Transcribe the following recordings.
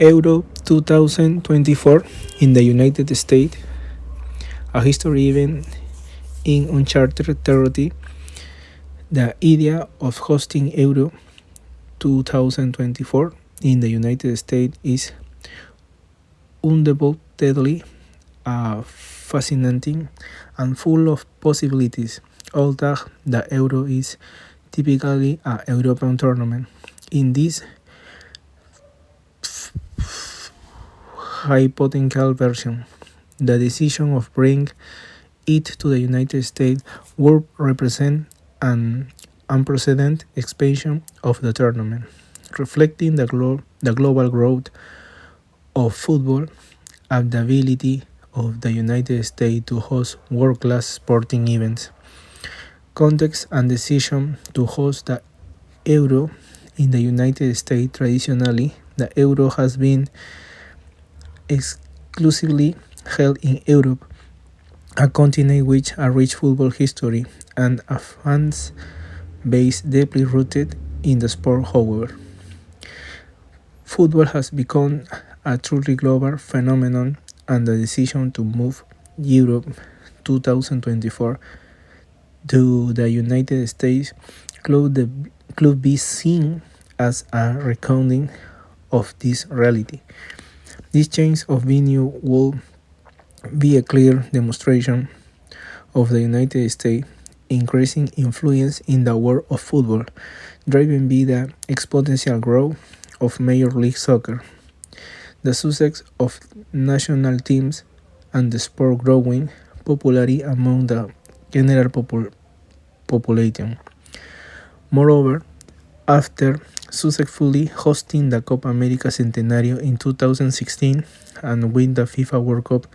Euro 2024 in the United States, a history event in uncharted territory. The idea of hosting Euro 2024 in the United States is undoubtedly fascinating and full of possibilities. Although the Euro is typically a European tournament, in this hypothetical version, the decision of bringing it to the United States would represent an unprecedented expansion of the tournament, reflecting the global growth of football and the ability of the United States to host world-class sporting events. Context and decision to host the Euro in the United States. Traditionally, the Euro has been exclusively held in Europe, a continent with a rich football history and a fans base deeply rooted in the sport. However, football has become a truly global phenomenon, and the decision to move Europe 2024 to the United States could be seen as a recounting of this reality. This change of venue will be a clear demonstration of the United States' increasing influence in the world of football, driven by the exponential growth of Major League Soccer, the success of national teams, and the sport growing popularity among the general population. Moreover, after successfully hosting the Copa América Centenario in 2016 and win the FIFA World Cup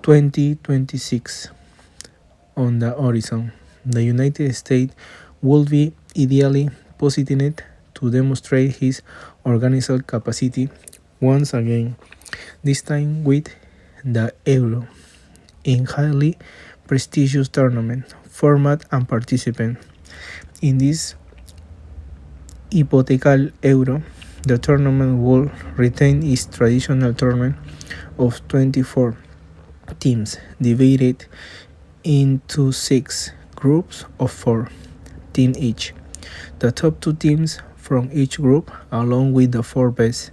2026 on the horizon, the United States will be ideally positioned to demonstrate his organizational capacity once again, this time with the Euro in highly prestigious tournament format and participant. In this hypothetical Euro, the tournament will retain its traditional tournament of 24 teams divided into 6 groups of 4 teams each. The top 2 teams from each group, along with the 4 best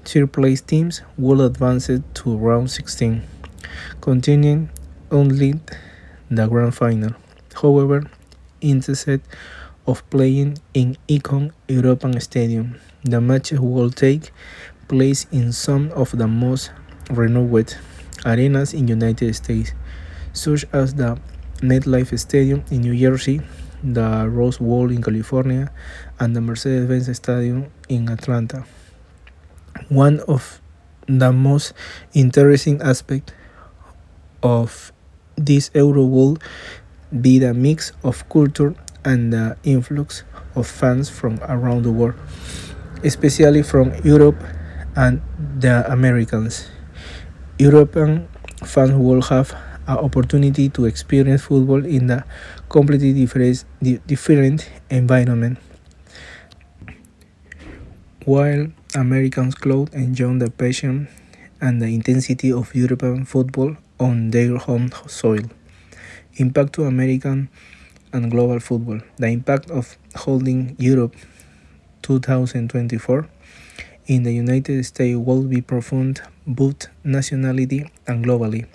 third-place teams, will advance to round 16, containing only the grand final. However, instead of playing in iconic European stadium, the matches will take place in some of the most renowned arenas in United States, such as the MetLife Stadium in New Jersey, the Rose Bowl in California, and the Mercedes-Benz Stadium in Atlanta. One of the most interesting aspects of this Euro will be the mix of culture and the influx of fans from around the world, especially from Europe and the Americans. European fans will have an opportunity to experience football in a completely different environment, while Americans could enjoy the passion and the intensity of European football on their home soil. Impact to American and global football. The impact of holding Europe 2024 in the United States will be profound both nationally and globally.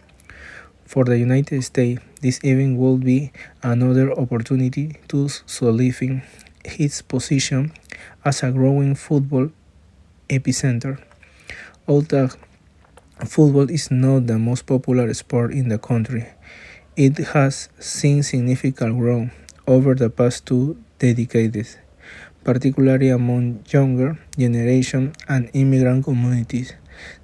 For the United States, this event will be another opportunity to solidify its position as a growing football epicenter. Although football is not the most popular sport in the country, it has seen significant growth over the past 2 decades, particularly among younger generation and immigrant communities.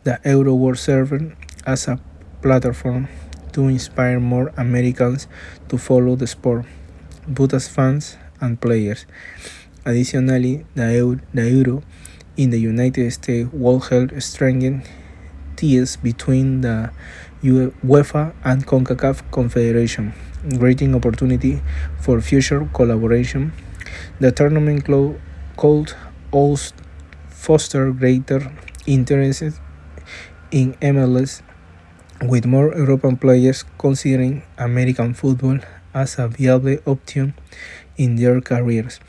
The Euro will serve as a platform to inspire more Americans to follow the sport, both as fans and players. Additionally, the Euro in the United States will help strengthen ties between the UEFA and CONCACAF Confederation, creating opportunity for future collaboration. The tournament could also foster greater interested in MLS, with more European players considering American football as a viable option in their careers.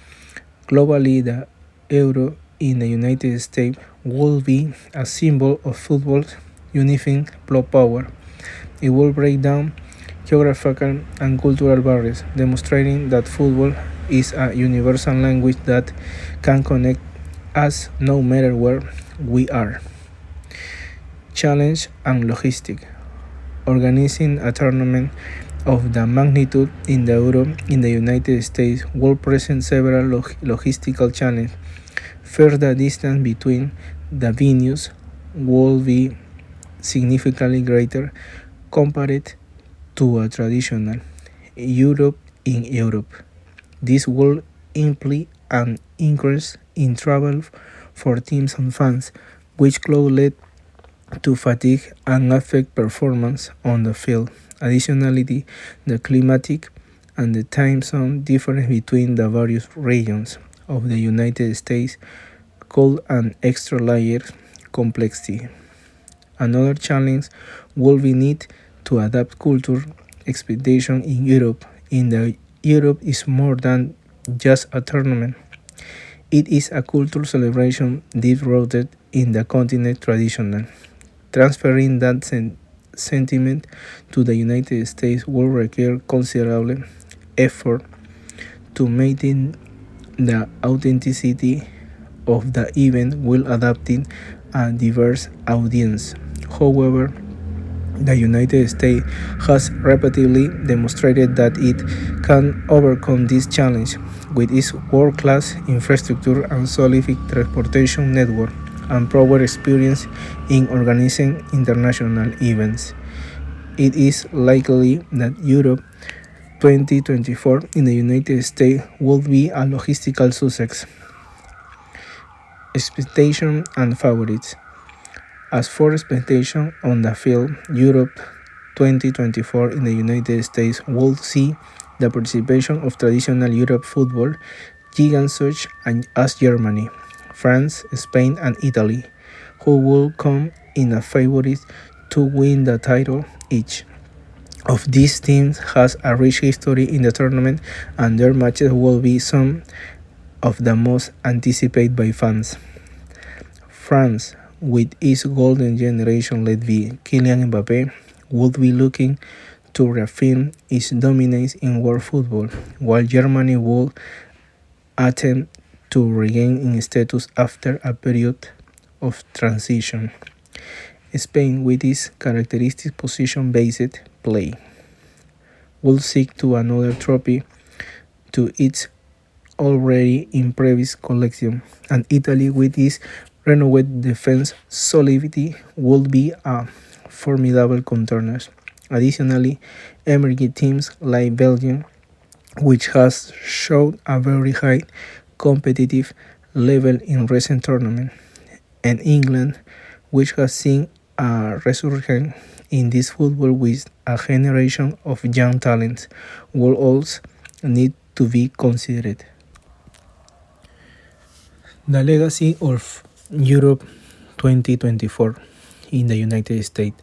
Globally, the euro in the United States will be a symbol of football's unifying power. It will break down geographical and cultural barriers, demonstrating that football is a universal language that can connect us no matter where we are. Challenge and logistic. Organizing a tournament of the magnitude in the Euro in the United States will present several logistical challenges. First, the distance between the venues will be significantly greater compared to a traditional Europe in Europe. This will imply an increase in travel for teams and fans, which could lead to fatigue and affect performance on the field. Additionally, the climatic and the time zone difference between the various regions of the United States could add extra layer complexity. Another challenge will be need to adapt culture expectation in Europe. In the Europe is more than just a tournament. It is a cultural celebration deep rooted in the continent traditional. Transferring that sentiment to the United States will require considerable effort to maintain the authenticity of the event while adapting a diverse audience. However, the United States has repeatedly demonstrated that it can overcome this challenge with its world-class infrastructure and solid transportation network and proper experience in organizing international events. It is likely that Europe 2024 in the United States will be a logistical success. Expectation and favorites. As for expectation on the field, Europe 2024 in the United States will see the participation of traditional Europe football giants such as Germany, France, Spain, and Italy, who will come in a favorite to win the title each. Of these teams has a rich history in the tournament, and their matches will be some of the most anticipated by fans. France, with its golden generation led by Kylian Mbappe, would be looking to reaffirm its dominance in world football, while Germany would attempt to regain its status after a period of transition. Spain, with its characteristic position-based play, will seek to another trophy to its already impressive collection, and Italy, with its renewed defense solidity, will be a formidable contender. Additionally, emerging teams like Belgium, which has shown a very high competitive level in recent tournaments, and England, which has seen a resurgence in this football with a generation of young talents, will also need to be considered. The legacy of Europe 2024 in the United States.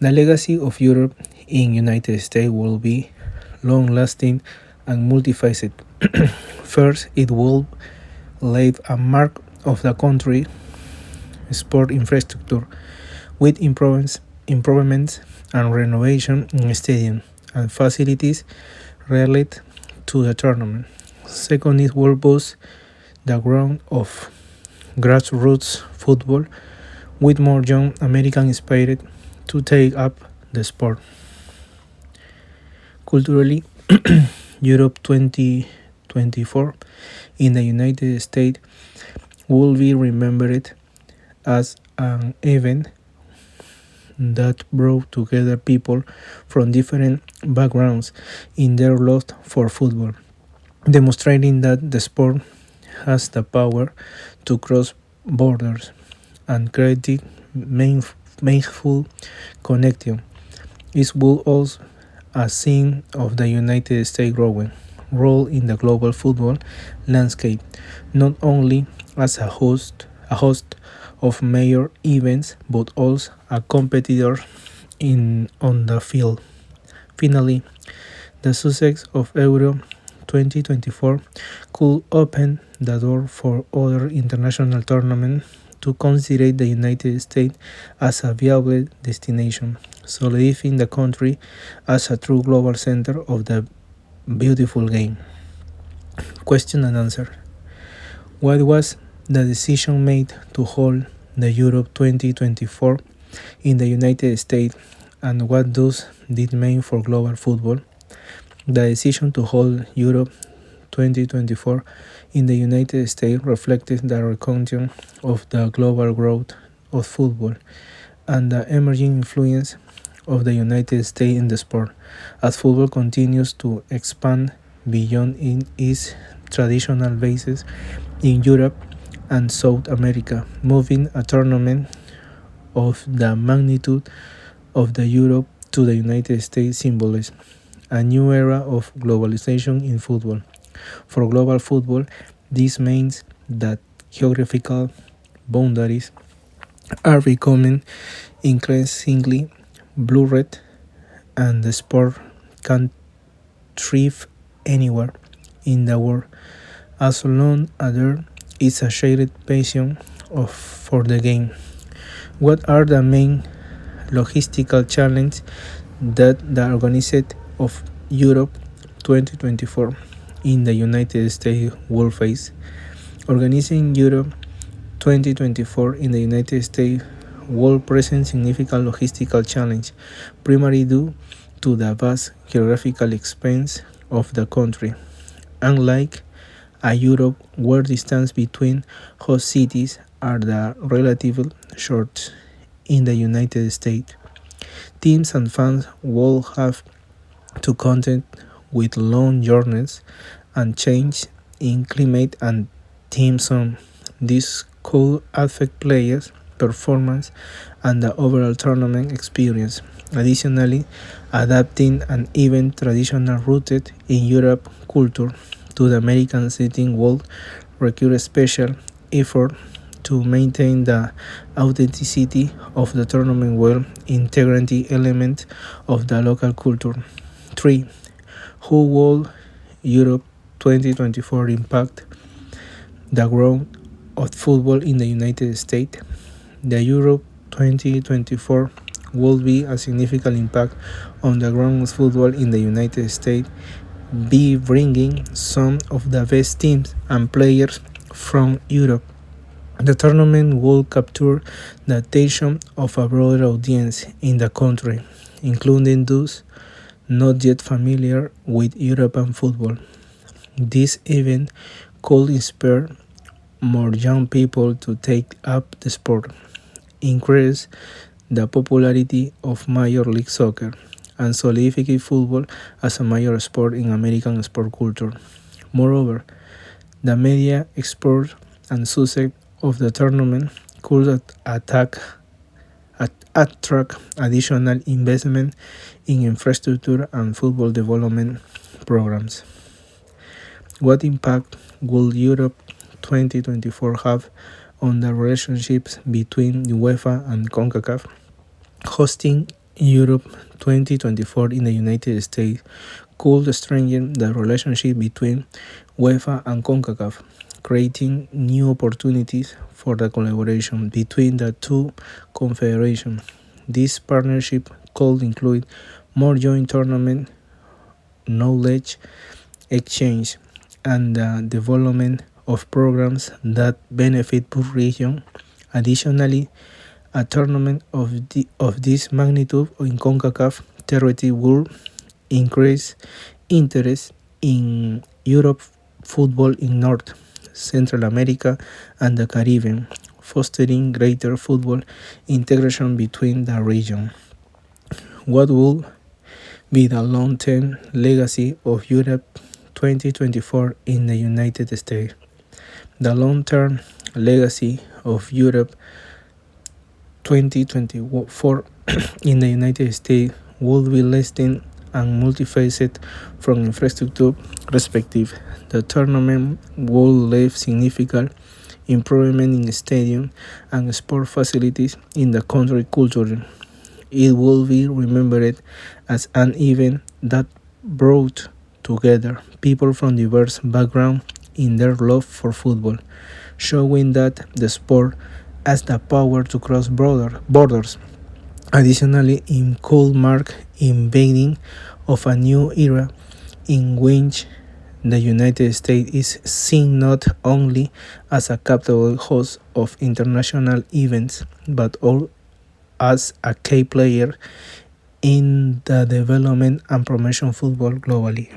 The legacy of Europe in United States will be long-lasting and multifaceted. First, it will leave a mark of the country sport infrastructure with improvements and renovation in stadium and facilities related to the tournament. Second, it will boost the ground of grassroots football with more young American inspired to take up the sport. Culturally, Europe 2024 in the United States will be remembered as an event that brought together people from different backgrounds in their love for football, demonstrating that the sport has the power to cross borders and create meaningful connection. It will also a sign of the United States growing role in the global football landscape, not only as a host of major events, but also a competitor on the field. Finally, the success of Euro 2024 could open the door for other international tournaments to consider the United States as a viable destination, solidifying the country as a true global center of the beautiful game. Question and answer. What was the decision made to hold the Euro 2024 in the United States, and what does this mean for global football? The decision to hold Euro 2024 in the United States reflected the recognition of the global growth of football and the emerging influence of the United States in the sport, as football continues to expand beyond its traditional bases in Europe and South America, moving a tournament of the magnitude of the Euro to the United States symbolizes a new era of globalization in football. For global football, this means that geographical boundaries are becoming increasingly blurred, and the sport can thrive anywhere in the world as long as there is a shared passion for the game. What are the main logistical challenges that the organization of Europe 2024 in the United States will face? Organizing Europe 2024 in the United States will present significant logistical challenge, primarily due to the vast geographical expanse of the country. Unlike a Europe where distance between host cities are the relatively short, in the United States, teams and fans will have to contend with long journeys and change in climate and team zone. This could affect players' performance and the overall tournament experience. Additionally, adapting an event traditionally rooted in Europe culture to the American setting will require special effort to maintain the authenticity of the tournament while integrating elements of the local culture. 3. How will Europe 2024 impact the growth of football in the United States? The Euro 2024 will be a significant impact on the growth of football in the United States, by bringing some of the best teams and players from Europe. The tournament will capture the attention of a broader audience in the country, including those not yet familiar with European football. This event could inspire more young people to take up the sport, increase the popularity of Major League Soccer, and solidify football as a major sport in American sport culture. Moreover, the media export and success of the tournament could attract additional investment in infrastructure and football development programs. What impact will Europe 2024 have on the relationships between UEFA and CONCACAF? Hosting Europe 2024 in the United States could strengthen the relationship between UEFA and CONCACAF, creating new opportunities for the collaboration between the two confederations. This partnership could include more joint tournament knowledge exchange and the development of programs that benefit both regions. Additionally, a tournament of this magnitude in CONCACAF territory will increase interest in Europe football in North, Central America, and the Caribbean, fostering greater football integration between the region. What will be the long-term legacy of Europe 2024 in the United States? The long-term legacy of Europe 2024 in the United States will be lasting and multifaceted from infrastructure perspective. The tournament will leave significant improvement in stadium and sport facilities in the country culture. It will be remembered as an event that brought together people from diverse backgrounds in their love for football, showing that the sport has the power to cross borders. Additionally, it could mark invading of a new era in which the United States is seen not only as a capital host of international events, but also as a key player in the development and promotion of football globally.